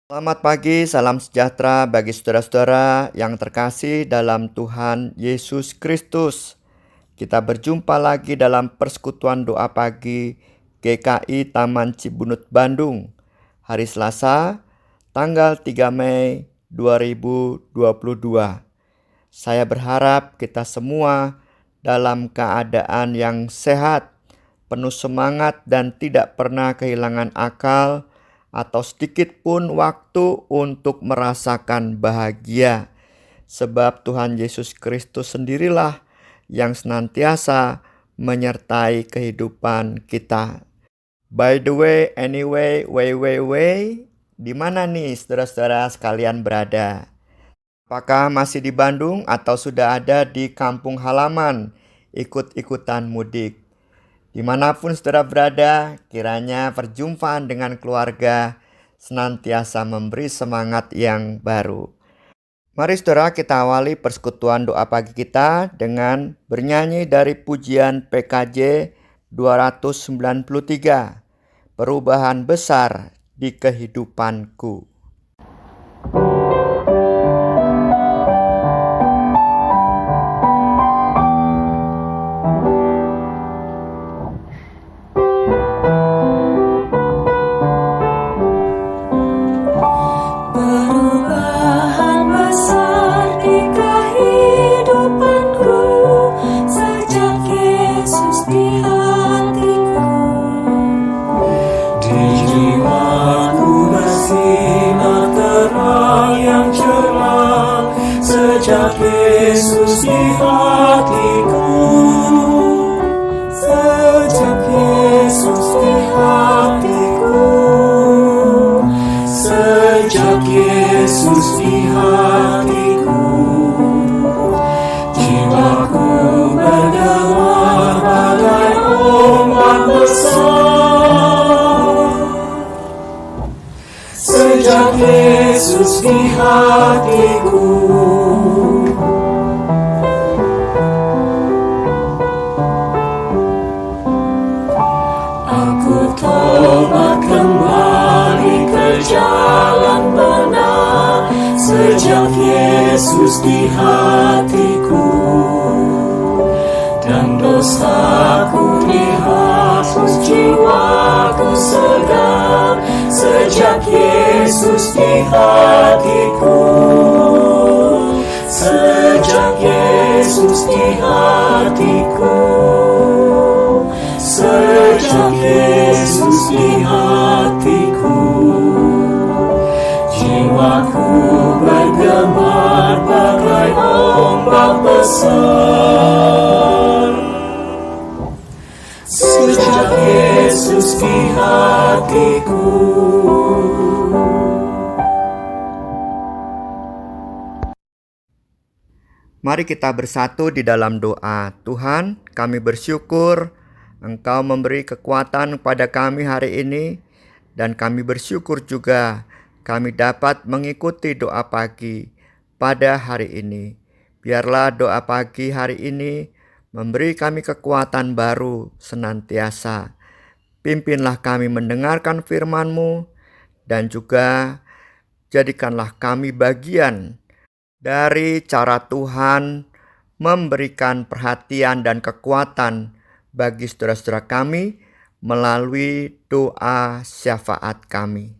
Selamat pagi, salam sejahtera bagi saudara-saudara yang terkasih dalam Tuhan Yesus Kristus. Kita berjumpa lagi dalam persekutuan doa pagi GKI Taman Cibunut, Bandung. Hari Selasa, tanggal 3 Mei 2022. Saya berharap kita semua dalam keadaan yang sehat, penuh semangat dan tidak pernah kehilangan akal atau sedikit pun waktu untuk merasakan bahagia. Sebab Tuhan Yesus Kristus sendirilah yang senantiasa menyertai kehidupan kita. By the way, anyway, way, di mana nih saudara-saudara sekalian berada? Apakah masih di Bandung atau sudah ada di kampung halaman ikut-ikutan mudik? Dimanapun saudara berada, kiranya perjumpaan dengan keluarga senantiasa memberi semangat yang baru. Mari saudara kita awali persekutuan doa pagi kita dengan bernyanyi dari pujian PKJ 293, Perubahan Besar di Kehidupanku. Sejak Yesus di hatiku, sejak Yesus di hatiku, sejak Yesus di hatiku, jiwaku bergemar bagai ombak besar. Sejak Yesus di hatiku, aku tobat kembali ke jalan benar. Sejak Yesus di hatiku, dan dosaku dihapus, jiwaku segar. Sejak Yesus di hatiku, sejak Yesus di hatiku, sejak Yesus di hatiku, jiwaku bergemar bagai ombak besar. Sejak Yesus di hatiku. Mari kita bersatu di dalam doa. Tuhan, kami bersyukur Engkau memberi kekuatan kepada kami hari ini, dan kami bersyukur juga kami dapat mengikuti doa pagi pada hari ini. Biarlah doa pagi hari ini memberi kami kekuatan baru senantiasa. Pimpinlah kami mendengarkan firman-Mu, dan juga jadikanlah kami bagian dari cara Tuhan memberikan perhatian dan kekuatan bagi saudara-saudara kami melalui doa syafaat kami.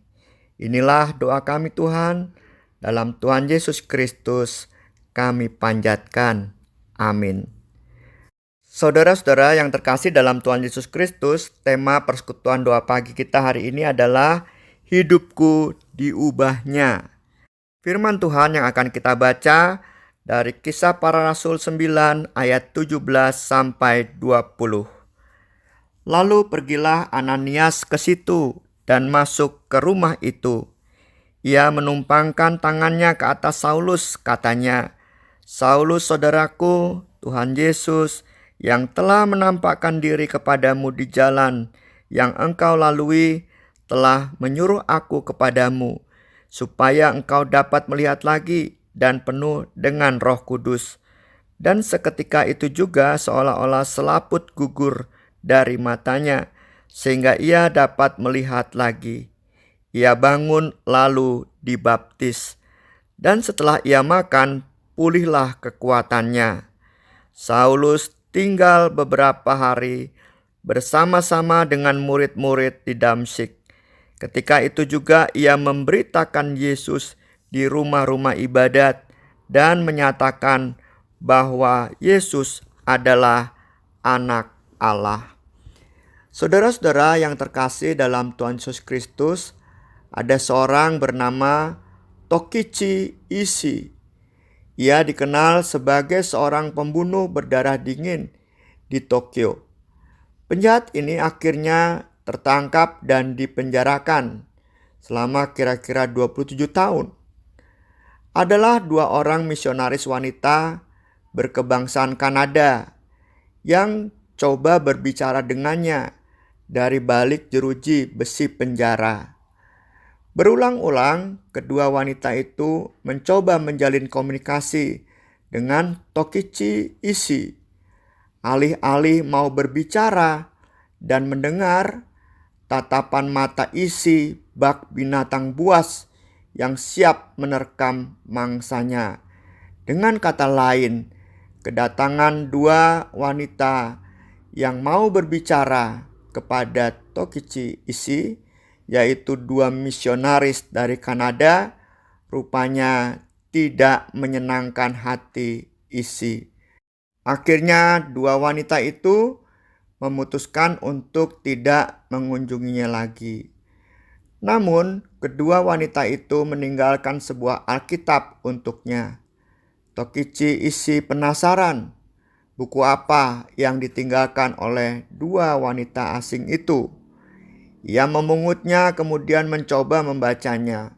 Inilah doa kami Tuhan, dalam Tuhan Yesus Kristus kami panjatkan. Amin. Saudara-saudara yang terkasih dalam Tuhan Yesus Kristus, tema persekutuan doa pagi kita hari ini adalah hidupku diubahnya. Firman Tuhan yang akan kita baca dari Kisah Para Rasul 9 ayat 17 sampai 20. Lalu pergilah Ananias ke situ dan masuk ke rumah itu. Ia menumpangkan tangannya ke atas Saulus, katanya, "Saulus saudaraku, Tuhan Yesus yang telah menampakkan diri kepadamu di jalan yang engkau lalui telah menyuruh aku kepadamu, supaya engkau dapat melihat lagi dan penuh dengan Roh Kudus." Dan seketika itu juga seolah-olah selaput gugur dari matanya, sehingga ia dapat melihat lagi. Ia bangun lalu dibaptis. Dan setelah ia makan, pulihlah kekuatannya. Saulus tinggal beberapa hari bersama-sama dengan murid-murid di Damsyik. Ketika itu juga ia memberitakan Yesus di rumah-rumah ibadat dan menyatakan bahwa Yesus adalah Anak Allah. Saudara-saudara yang terkasih dalam Tuhan Yesus Kristus, ada seorang bernama Tokichi Ishii. Ia dikenal sebagai seorang pembunuh berdarah dingin di Tokyo. Penjahat ini akhirnya tertangkap dan dipenjarakan selama kira-kira 27 tahun. Adalah dua orang misionaris wanita berkebangsaan Kanada yang coba berbicara dengannya dari balik jeruji besi penjara. Berulang-ulang, kedua wanita itu mencoba menjalin komunikasi dengan Tokichi Ishii. Alih-alih mau berbicara dan mendengar, tatapan mata Ishii bak binatang buas yang siap menerkam mangsanya. Dengan kata lain, kedatangan dua wanita yang mau berbicara kepada Tokichi Ishii, yaitu dua misionaris dari Kanada, rupanya tidak menyenangkan hati Ishii. Akhirnya dua wanita itu memutuskan untuk tidak mengunjunginya lagi. Namun, kedua wanita itu meninggalkan sebuah Alkitab untuknya. Tokichi Ishii penasaran, buku apa yang ditinggalkan oleh dua wanita asing itu. Ia memungutnya kemudian mencoba membacanya.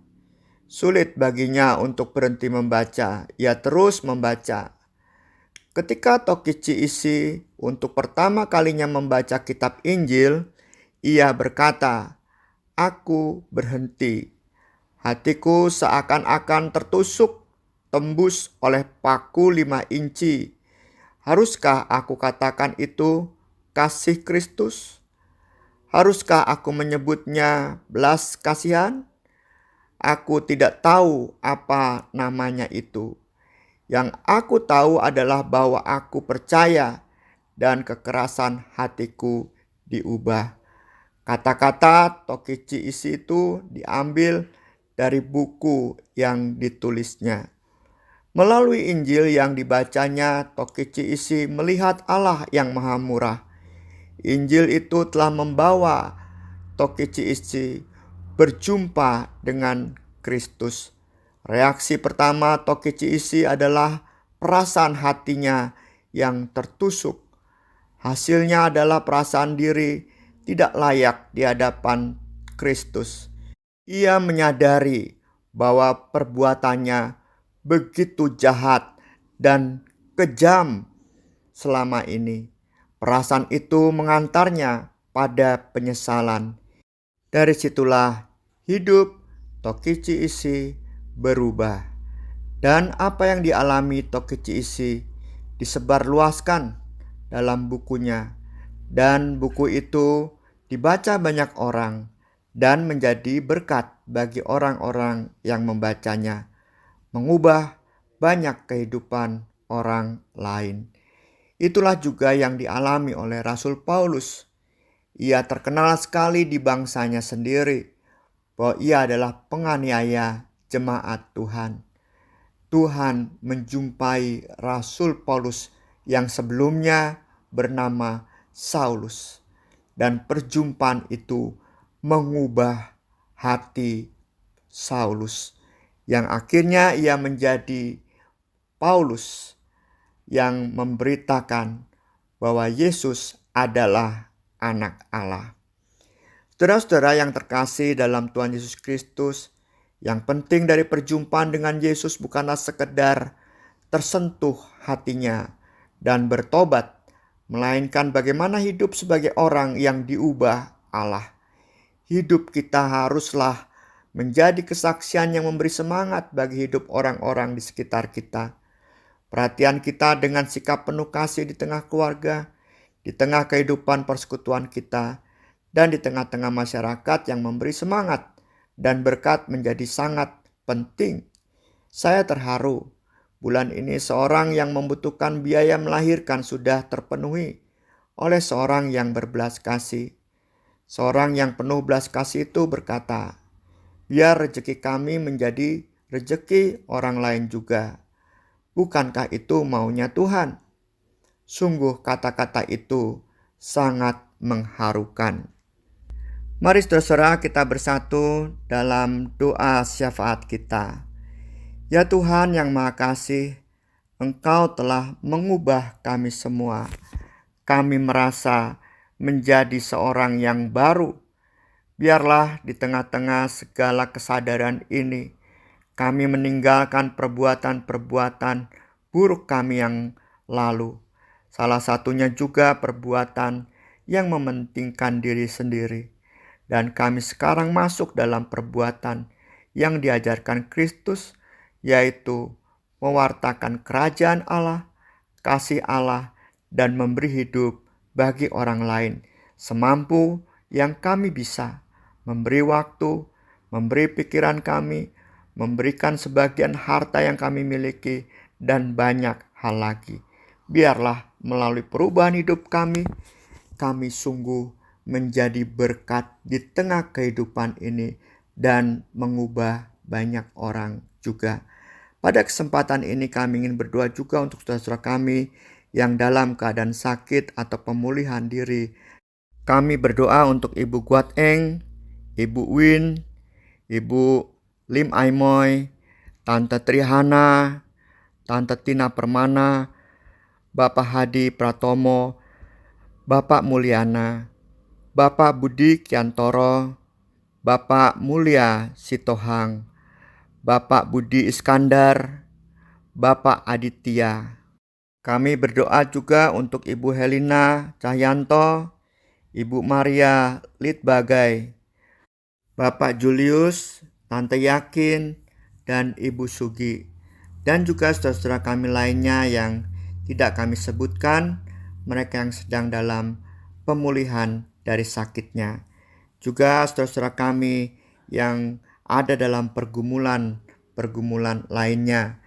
Sulit baginya untuk berhenti membaca. Ia terus membaca. Ketika Tokichi Ishii untuk pertama kalinya membaca kitab Injil, ia berkata, "Aku berhenti. Hatiku seakan-akan tertusuk tembus oleh paku 5 inci. Haruskah aku katakan itu kasih Kristus? Haruskah aku menyebutnya belas kasihan? Aku tidak tahu apa namanya itu. Yang aku tahu adalah bahwa aku percaya dan kekerasan hatiku diubah." Kata-kata Tokichi Ishii itu diambil dari buku yang ditulisnya. Melalui Injil yang dibacanya, Tokichi Ishii melihat Allah yang Maha Murah. Injil itu telah membawa Tokichi Ishii berjumpa dengan Kristus. Reaksi pertama Tokichi Ishii adalah perasaan hatinya yang tertusuk. Hasilnya adalah perasaan diri tidak layak di hadapan Kristus. Ia menyadari bahwa perbuatannya begitu jahat dan kejam selama ini. Perasaan itu mengantarnya pada penyesalan. Dari situlah hidup Tokichi Ishii berubah. Dan apa yang dialami Tokichi Ishii disebarluaskan dalam bukunya. Dan buku itu dibaca banyak orang dan menjadi berkat bagi orang-orang yang membacanya. Mengubah banyak kehidupan orang lain. Itulah juga yang dialami oleh Rasul Paulus. Ia terkenal sekali di bangsanya sendiri bahwa ia adalah penganiaya jemaat Tuhan. Tuhan menjumpai Rasul Paulus yang sebelumnya bernama Saulus. Dan perjumpaan itu mengubah hati Saulus, yang akhirnya ia menjadi Paulus yang memberitakan bahwa Yesus adalah Anak Allah. Saudara-saudara yang terkasih dalam Tuhan Yesus Kristus, yang penting dari perjumpaan dengan Yesus bukanlah sekedar tersentuh hatinya dan bertobat, melainkan bagaimana hidup sebagai orang yang diubah Allah. Hidup kita haruslah menjadi kesaksian yang memberi semangat bagi hidup orang-orang di sekitar kita. Perhatian kita dengan sikap penuh kasih di tengah keluarga, di tengah kehidupan persekutuan kita, dan di tengah-tengah masyarakat yang memberi semangat dan berkat menjadi sangat penting. Saya terharu. Bulan ini seorang yang membutuhkan biaya melahirkan sudah terpenuhi oleh seorang yang berbelas kasih. Seorang yang penuh belas kasih itu berkata, "Biar rezeki kami menjadi rezeki orang lain juga. Bukankah itu maunya Tuhan?" Sungguh kata-kata itu sangat mengharukan. Mari saudara kita bersatu dalam doa syafaat kita. Ya Tuhan yang Maha Kasih, Engkau telah mengubah kami semua. Kami merasa menjadi seorang yang baru. Biarlah di tengah-tengah segala kesadaran ini, kami meninggalkan perbuatan-perbuatan buruk kami yang lalu. Salah satunya juga perbuatan yang mementingkan diri sendiri. Dan kami sekarang masuk dalam perbuatan yang diajarkan Kristus, yaitu mewartakan kerajaan Allah, kasih Allah, dan memberi hidup bagi orang lain semampu yang kami bisa, memberi waktu, memberi pikiran kami, memberikan sebagian harta yang kami miliki, dan banyak hal lagi. Biarlah melalui perubahan hidup kami sungguh menjadi berkat di tengah kehidupan ini dan mengubah banyak orang juga. Pada kesempatan ini kami ingin berdoa juga untuk saudara-saudara kami yang dalam keadaan sakit atau pemulihan diri. Kami berdoa untuk Ibu Guat Eng, Ibu Win, Ibu Lim Aimoy, Tante Trihana, Tante Tina Permana, Bapak Hadi Pratomo, Bapak Mulyana, Bapak Budi Kiantoro, Bapak Mulia Sitohang, Bapak Budi Iskandar, Bapak Aditya. Kami berdoa juga untuk Ibu Helena Cahyanto, Ibu Maria Litbagai, Bapak Julius, Tante Yakin, dan Ibu Sugi. Dan juga saudara-saudara kami lainnya yang tidak kami sebutkan, mereka yang sedang dalam pemulihan dari sakitnya. Juga saudara-saudara kami yang ada dalam pergumulan lainnya.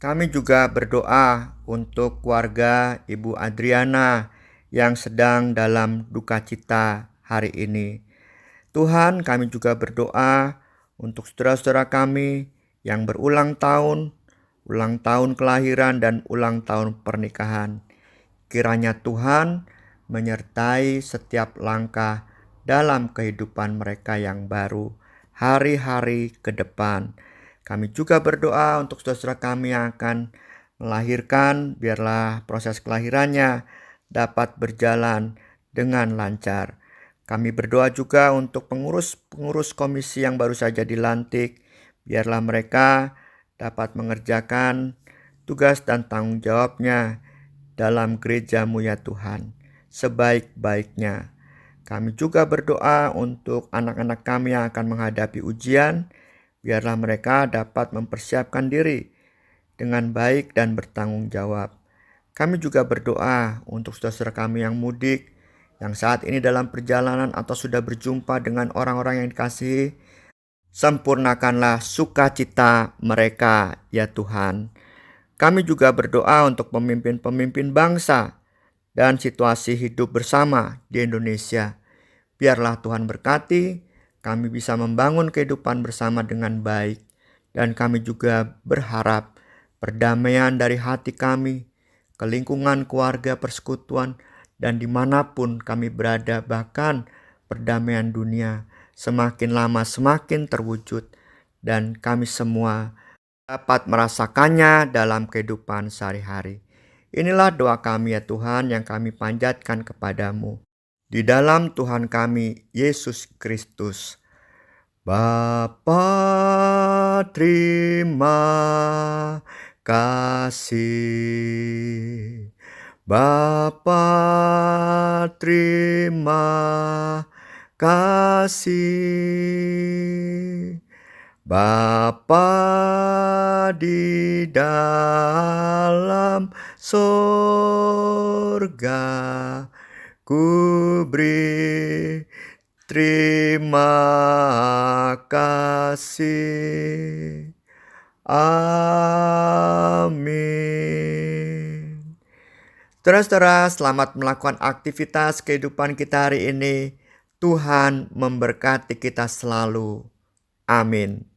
Kami juga berdoa untuk keluarga Ibu Adriana yang sedang dalam duka cita hari ini. Tuhan, kami juga berdoa untuk saudara-saudara kami yang berulang tahun kelahiran dan ulang tahun pernikahan. Kiranya Tuhan menyertai setiap langkah dalam kehidupan mereka yang baru, hari-hari ke depan. Kami juga berdoa untuk saudara-saudara kami yang akan melahirkan, biarlah proses kelahirannya dapat berjalan dengan lancar. Kami berdoa juga untuk pengurus komisi yang baru saja dilantik, biarlah mereka dapat mengerjakan tugas dan tanggung jawabnya dalam gereja-Mu ya Tuhan, sebaik-baiknya. Kami juga berdoa untuk anak-anak kami yang akan menghadapi ujian, biarlah mereka dapat mempersiapkan diri dengan baik dan bertanggung jawab. Kami juga berdoa untuk saudara-saudara kami yang mudik, yang saat ini dalam perjalanan atau sudah berjumpa dengan orang-orang yang dikasihi. Sempurnakanlah sukacita mereka ya Tuhan. Kami juga berdoa untuk pemimpin-pemimpin bangsa dan situasi hidup bersama di Indonesia. Biarlah Tuhan berkati, kami bisa membangun kehidupan bersama dengan baik. Dan kami juga berharap perdamaian dari hati kami, ke lingkungan keluarga persekutuan, dan dimanapun kami berada, bahkan perdamaian dunia semakin lama semakin terwujud, dan kami semua dapat merasakannya dalam kehidupan sehari-hari. Inilah doa kami ya Tuhan yang kami panjatkan kepadamu. Di dalam Tuhan kami, Yesus Kristus. Bapa, terima kasih. Bapa, terima kasih. Bapa di dalam sorga, ku beri Terima kasih. Amin. Saudara-saudara, selamat melakukan aktivitas kehidupan kita hari ini. Tuhan memberkati kita selalu. Amin.